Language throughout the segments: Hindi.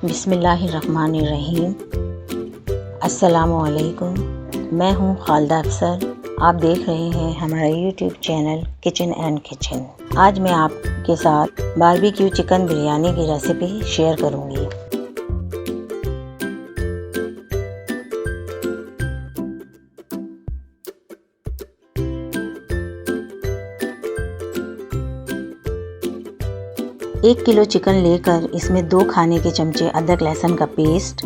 बिस्मिल्लाहिर्रहमानिर्रहीम। अस्सलामुअलैकुम। मैं हूँ खालिदा अफसर। आप देख रहे हैं हमारा YouTube channel kitchen and kitchen. आज मैं आपके साथ बारबेक्यू चिकन बिरयानी की रेसिपी शेयर करूँगी। एक किलो चिकन लेकर इसमें 2 खाने के चमचे अदरक लहसुन का पेस्ट,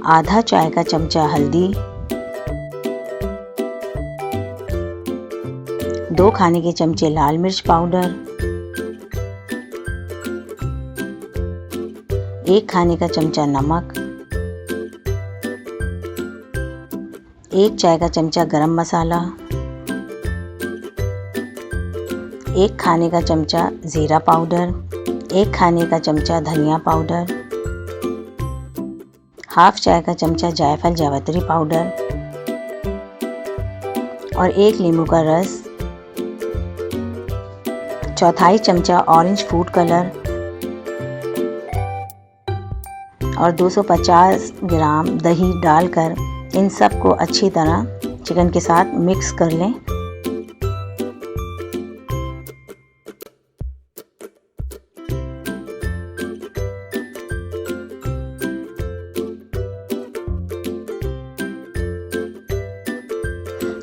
आधा चाय का चमचा हल्दी, 2 खाने के चमचे लाल मिर्च पाउडर, 1 खाने का चमचा नमक, 1 चाय का चमचा गरम मसाला, 1 खाने का चमचा ज़ीरा पाउडर, 1 खाने का चमचा धनिया पाउडर, हाफ चाय का चमचा जायफल जावित्री पाउडर और 1 नींबू का रस, चौथाई चमचा ऑरेंज फूड कलर और 250 ग्राम दही डालकर इन सब को अच्छी तरह चिकन के साथ मिक्स कर लें।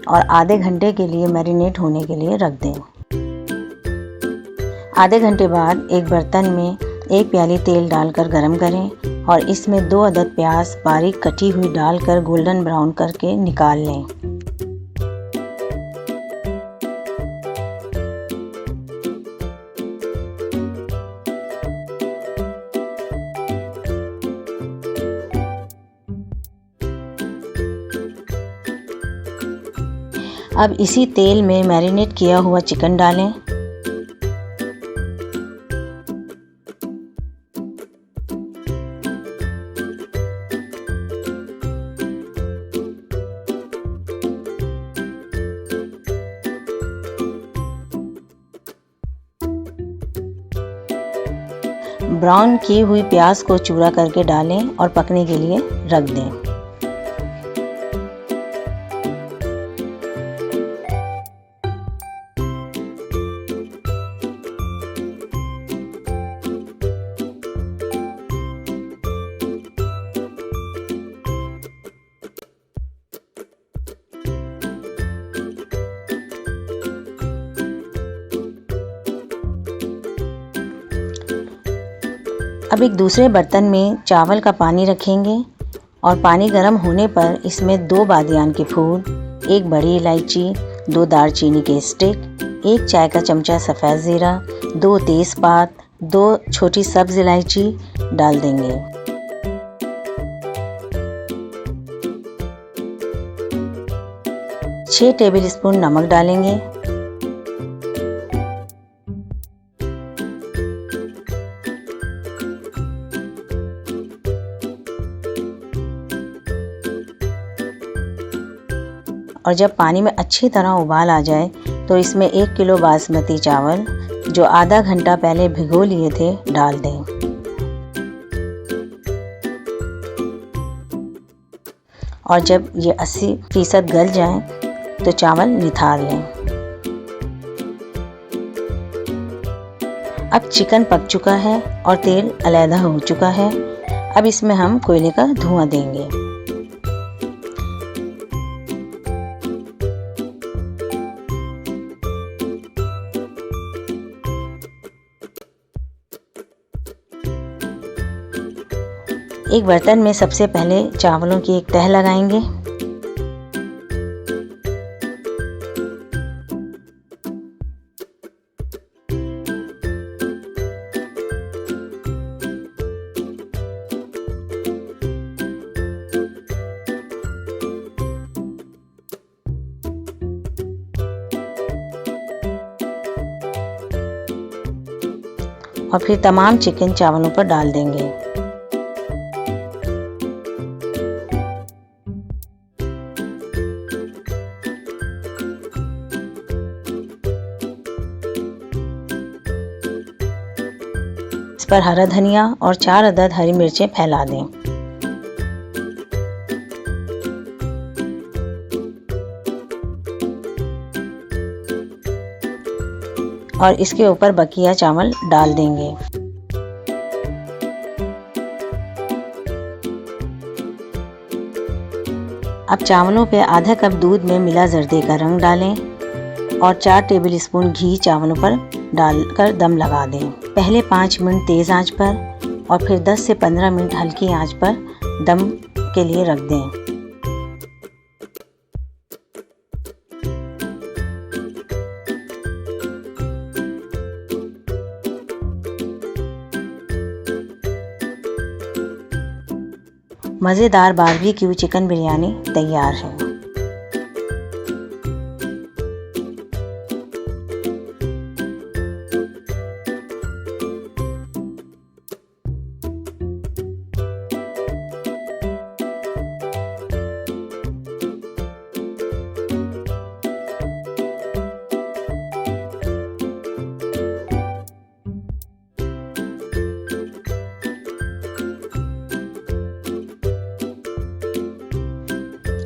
और आधे घंटे के लिए मैरिनेट होने के लिए रख दें। आधे घंटे बाद एक बर्तन में 1 प्याली तेल डालकर गरम करें और इसमें 2 अदद प्याज बारीक कटी हुई डालकर गोल्डन ब्राउन करके निकाल लें। अब इसी तेल में मैरिनेट किया हुआ चिकन डालें। ब्राउन की हुई प्याज को चूरा करके डालें और पकने के लिए रख दें। अब एक दूसरे बर्तन में चावल का पानी रखेंगे और पानी गर्म होने पर इसमें 2 बादियान के फूल, 1 बड़ी इलायची, 2 दालचीनी के स्टिक, 1 चाय का चमचा सफ़ेद ज़ीरा, 2 तेज़पात, 2 छोटी सब्ज़ इलायची डाल देंगे। छह टेबल स्पून नमक डालेंगे। और जब पानी में अच्छी तरह उबाल आ जाए तो इसमें 1 किलो बासमती चावल जो आधा घंटा पहले भिगो लिए थे डाल दें। और जब ये 80% गल जाएं तो चावल निथार लें। अब चिकन पक चुका है और तेल अलैदा हो चुका है। अब इसमें हम कोयले का धुआं देंगे। एक बर्तन में सबसे पहले चावलों की एक तह लगाएंगे। और फिर तमाम चिकन चावलों पर डाल देंगे। इस पर हरा धनिया और 4 अदद हरी मिर्चें फैला दें। और इसके ऊपर बकिया चावल डाल देंगे। अब चावलों पे आधा कप दूध में मिला जर्दे का रंग डालें और 4 टेबलस्पून घी चावलों पर डालकर दम लगा दें। पहले 5 मिनट तेज़ आंच पर और फिर 10 से 15 मिनट हल्की आंच पर दम के लिए रख दें। मज़ेदार बारबेक्यू चिकन बिरयानी तैयार है।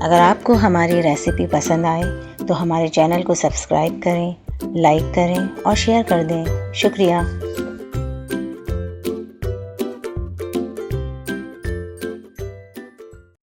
अगर आपको हमारी रेसिपी पसंद आए तो हमारे चैनल को सब्सक्राइब करें, लाइक करें और शेयर कर दें। शुक्रिया।